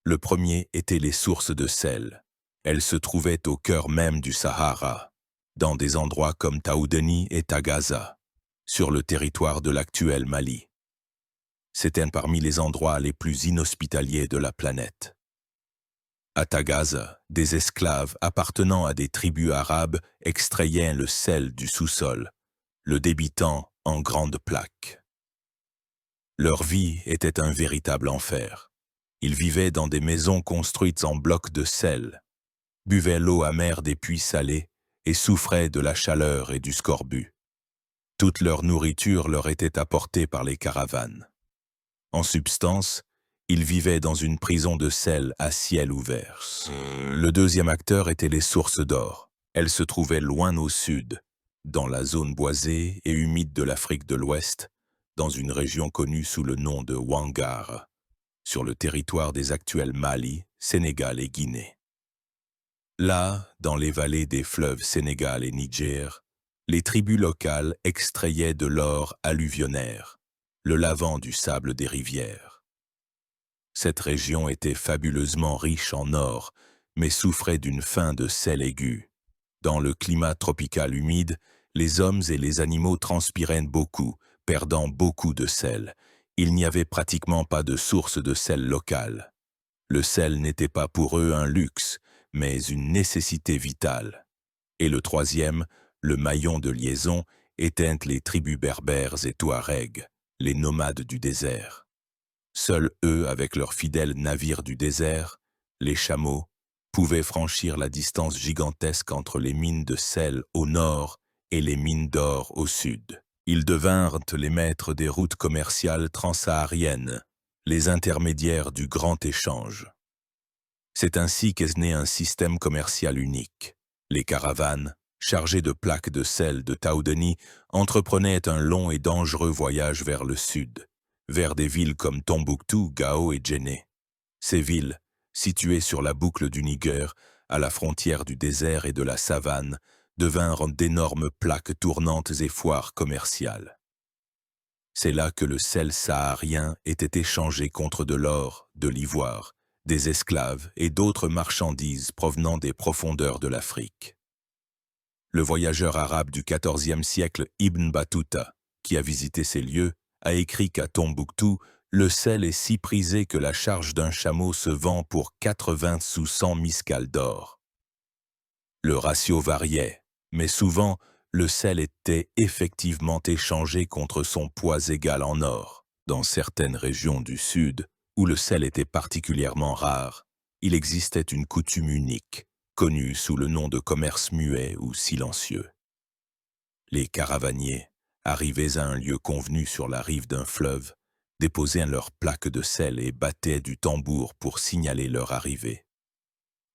Le premier était les sources de sel. Elles se trouvaient au cœur même du Sahara, dans des endroits comme Taoudeni et Tagaza. sur le territoire de l'actuel Mali. C'était parmi les endroits les plus inhospitaliers de la planète. À Tagaza, des esclaves appartenant à des tribus arabes extrayaient le sel du sous-sol, le débitant en grandes plaques. Leur vie était un véritable enfer. Ils vivaient dans des maisons construites en blocs de sel, buvaient l'eau amère des puits salés et souffraient de la chaleur et du scorbut. Toute leur nourriture leur était apportée par les caravanes. En substance, ils vivaient dans une prison de sel à ciel ouvert. Le deuxième acteur était les sources d'or. Elles se trouvaient loin au sud, dans la zone boisée et humide de l'Afrique de l'Ouest, dans une région connue sous le nom de Ouangara, sur le territoire des actuels Mali, Sénégal et Guinée. Là, dans les vallées des fleuves Sénégal et Niger, les tribus locales extrayaient de l'or alluvionnaire, le lavant du sable des rivières. Cette région était fabuleusement riche en or, mais souffrait d'une faim de sel aigu. Dans le climat tropical humide, les hommes et les animaux transpiraient beaucoup, perdant beaucoup de sel. Il n'y avait pratiquement pas de source de sel locale. Le sel n'était pas pour eux un luxe, mais une nécessité vitale. Et le troisième, le maillon de liaison, étaient les tribus berbères et touaregs, les nomades du désert. Seuls eux, avec leurs fidèles navires du désert, les chameaux, pouvaient franchir la distance gigantesque entre les mines de sel au nord et les mines d'or au sud. Ils devinrent les maîtres des routes commerciales transsahariennes, les intermédiaires du grand échange. C'est ainsi qu'est né un système commercial unique. Les caravanes, chargées de plaques de sel de Taoudeni, entreprenaient un long et dangereux voyage vers le sud, vers des villes comme Tombouctou, Gao et Djenné. Ces villes, situées sur la boucle du Niger, à la frontière du désert et de la savane, devinrent d'énormes plaques tournantes et foires commerciales. C'est là que le sel saharien était échangé contre de l'or, de l'ivoire, des esclaves et d'autres marchandises provenant des profondeurs de l'Afrique. Le voyageur arabe du XIVe siècle Ibn Battuta, qui a visité ces lieux, a écrit qu'à Tombouctou, le sel est si prisé que la charge d'un chameau se vend pour 80 sous 100 miscales d'or. Le ratio variait, mais souvent, le sel était effectivement échangé contre son poids égal en or. Dans certaines régions du sud, où le sel était particulièrement rare, il existait une coutume unique, connue sous le nom de commerce muet ou silencieux. Les caravaniers, arrivés à un lieu convenu sur la rive d'un fleuve, déposaient leurs plaques de sel et battaient du tambour pour signaler leur arrivée.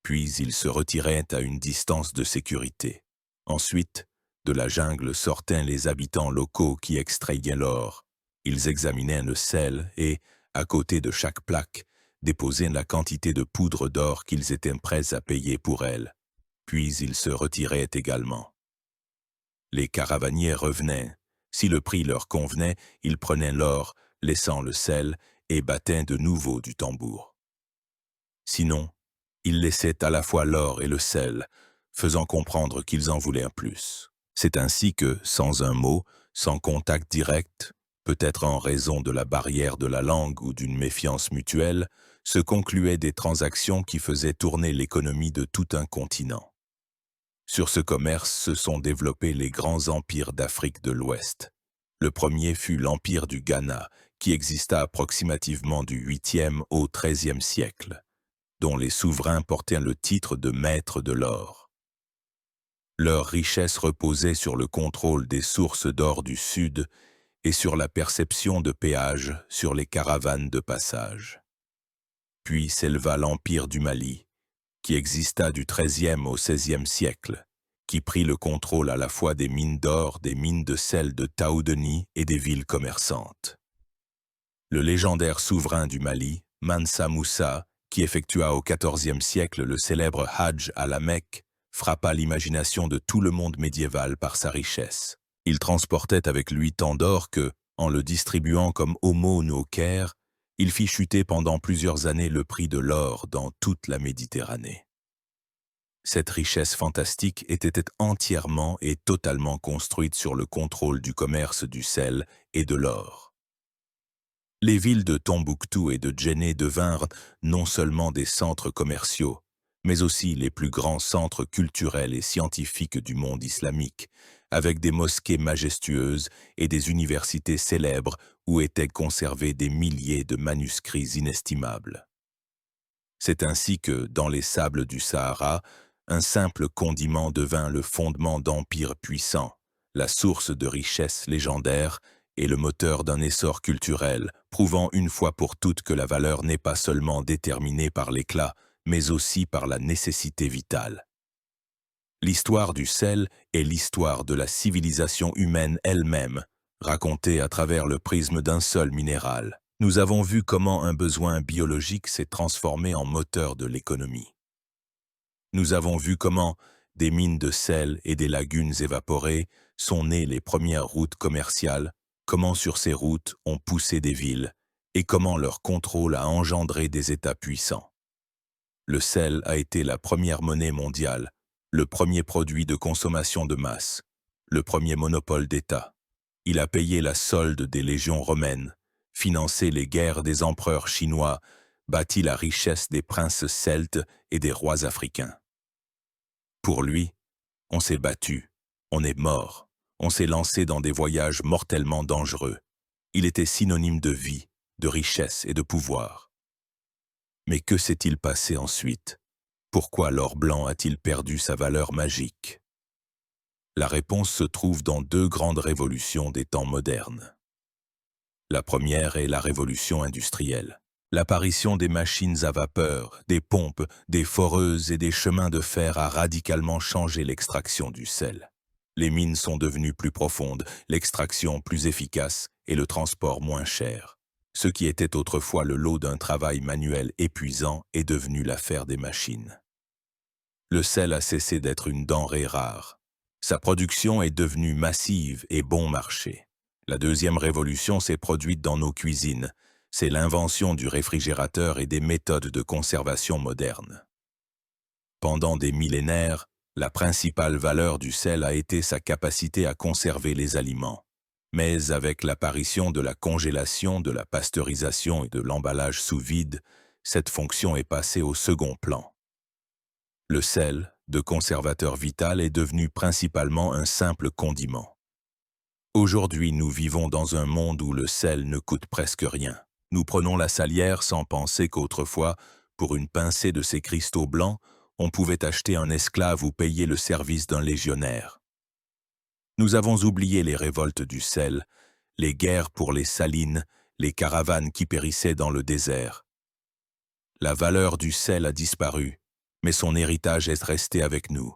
Puis ils se retiraient à une distance de sécurité. Ensuite, de la jungle sortaient les habitants locaux qui extrayaient l'or. Ils examinaient le sel et, à côté de chaque plaque, déposaient la quantité de poudre d'or qu'ils étaient prêts à payer pour elle. Puis ils se retiraient également. Les caravaniers revenaient. Si le prix leur convenait, ils prenaient l'or, laissant le sel, et battaient de nouveau du tambour. Sinon, ils laissaient à la fois l'or et le sel, faisant comprendre qu'ils en voulaient un plus. C'est ainsi que, sans un mot, sans contact direct, peut-être en raison de la barrière de la langue ou d'une méfiance mutuelle, se concluaient des transactions qui faisaient tourner l'économie de tout un continent. Sur ce commerce se sont développés les grands empires d'Afrique de l'Ouest. Le premier fut l'empire du Ghana, qui exista approximativement du 8e au 13e siècle, dont les souverains portaient le titre de maître de l'or. Leur richesse reposait sur le contrôle des sources d'or du Sud et sur la perception de péages sur les caravanes de passage. Puis s'éleva l'empire du Mali, qui exista du XIIIe au XVIe siècle, qui prit le contrôle à la fois des mines d'or, des mines de sel de Taoudeni et des villes commerçantes. Le légendaire souverain du Mali, Mansa Moussa, qui effectua au XIVe siècle le célèbre Hajj à la Mecque, frappa l'imagination de tout le monde médiéval par sa richesse. Il transportait avec lui tant d'or que, en le distribuant comme aumône au Caire, il fit chuter pendant plusieurs années le prix de l'or dans toute la Méditerranée. Cette richesse fantastique était entièrement et totalement construite sur le contrôle du commerce du sel et de l'or. Les villes de Tombouctou et de Djenné devinrent non seulement des centres commerciaux, mais aussi les plus grands centres culturels et scientifiques du monde islamique, avec des mosquées majestueuses et des universités célèbres où étaient conservés des milliers de manuscrits inestimables. C'est ainsi que, dans les sables du Sahara, un simple condiment devint le fondement d'empires puissants, la source de richesses légendaires et le moteur d'un essor culturel, prouvant une fois pour toutes que la valeur n'est pas seulement déterminée par l'éclat, mais aussi par la nécessité vitale. L'histoire du sel est l'histoire de la civilisation humaine elle-même, racontée à travers le prisme d'un seul minéral. Nous avons vu comment un besoin biologique s'est transformé en moteur de l'économie. Nous avons vu comment des mines de sel et des lagunes évaporées sont nées les premières routes commerciales, comment sur ces routes ont poussé des villes, et comment leur contrôle a engendré des États puissants. Le sel a été la première monnaie mondiale, le premier produit de consommation de masse, le premier monopole d'État. Il a payé la solde des légions romaines, financé les guerres des empereurs chinois, bâti la richesse des princes celtes et des rois africains. Pour lui, on s'est battu, on est mort, on s'est lancé dans des voyages mortellement dangereux. Il était synonyme de vie, de richesse et de pouvoir. Mais que s'est-il passé ensuite? Pourquoi l'or blanc a-t-il perdu sa valeur magique? La réponse se trouve dans deux grandes révolutions des temps modernes. La première est la révolution industrielle. L'apparition des machines à vapeur, des pompes, des foreuses et des chemins de fer a radicalement changé l'extraction du sel. Les mines sont devenues plus profondes, l'extraction plus efficace et le transport moins cher. Ce qui était autrefois le lot d'un travail manuel épuisant est devenu l'affaire des machines. Le sel a cessé d'être une denrée rare. Sa production est devenue massive et bon marché. La deuxième révolution s'est produite dans nos cuisines. C'est l'invention du réfrigérateur et des méthodes de conservation modernes. Pendant des millénaires, la principale valeur du sel a été sa capacité à conserver les aliments. Mais avec l'apparition de la congélation, de la pasteurisation et de l'emballage sous vide, cette fonction est passée au second plan. Le sel, de conservateur vital, est devenu principalement un simple condiment. Aujourd'hui, nous vivons dans un monde où le sel ne coûte presque rien. Nous prenons la salière sans penser qu'autrefois, pour une pincée de ces cristaux blancs, on pouvait acheter un esclave ou payer le service d'un légionnaire. Nous avons oublié les révoltes du sel, les guerres pour les salines, les caravanes qui périssaient dans le désert. La valeur du sel a disparu, mais son héritage est resté avec nous.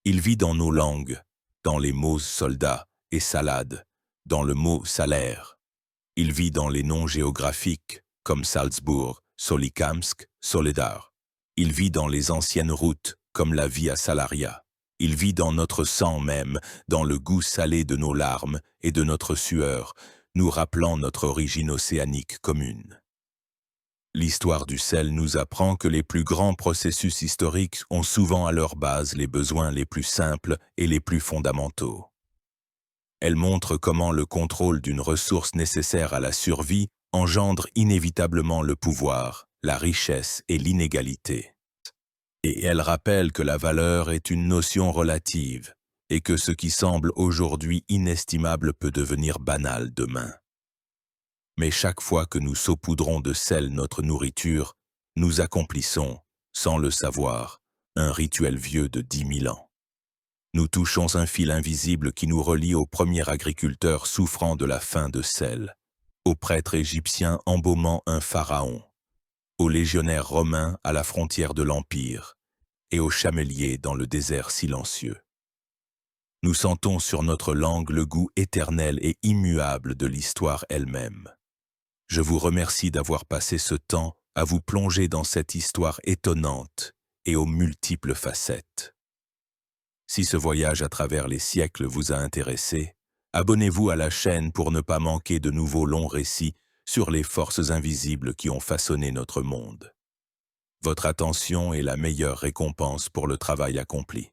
Il vit dans nos langues, dans les mots soldats et salade, dans le mot salaire. Il vit dans les noms géographiques, comme Salzbourg, Solikamsk, Soledar. Il vit dans les anciennes routes, comme la Via Salaria. Il vit dans notre sang même, dans le goût salé de nos larmes et de notre sueur, nous rappelant notre origine océanique commune. L'histoire du sel nous apprend que les plus grands processus historiques ont souvent à leur base les besoins les plus simples et les plus fondamentaux. Elle montre comment le contrôle d'une ressource nécessaire à la survie engendre inévitablement le pouvoir, la richesse et l'inégalité. Et elle rappelle que la valeur est une notion relative et que ce qui semble aujourd'hui inestimable peut devenir banal demain. Mais chaque fois que nous saupoudrons de sel notre nourriture, nous accomplissons, sans le savoir, un rituel vieux de 10 000 ans. Nous touchons un fil invisible qui nous relie au premier agriculteur souffrant de la faim de sel, au prêtre égyptien embaumant un pharaon, aux légionnaires romains à la frontière de l'Empire et aux chameliers dans le désert silencieux. Nous sentons sur notre langue le goût éternel et immuable de l'histoire elle-même. Je vous remercie d'avoir passé ce temps à vous plonger dans cette histoire étonnante et aux multiples facettes. Si ce voyage à travers les siècles vous a intéressé, abonnez-vous à la chaîne pour ne pas manquer de nouveaux longs récits sur les forces invisibles qui ont façonné notre monde. Votre attention est la meilleure récompense pour le travail accompli.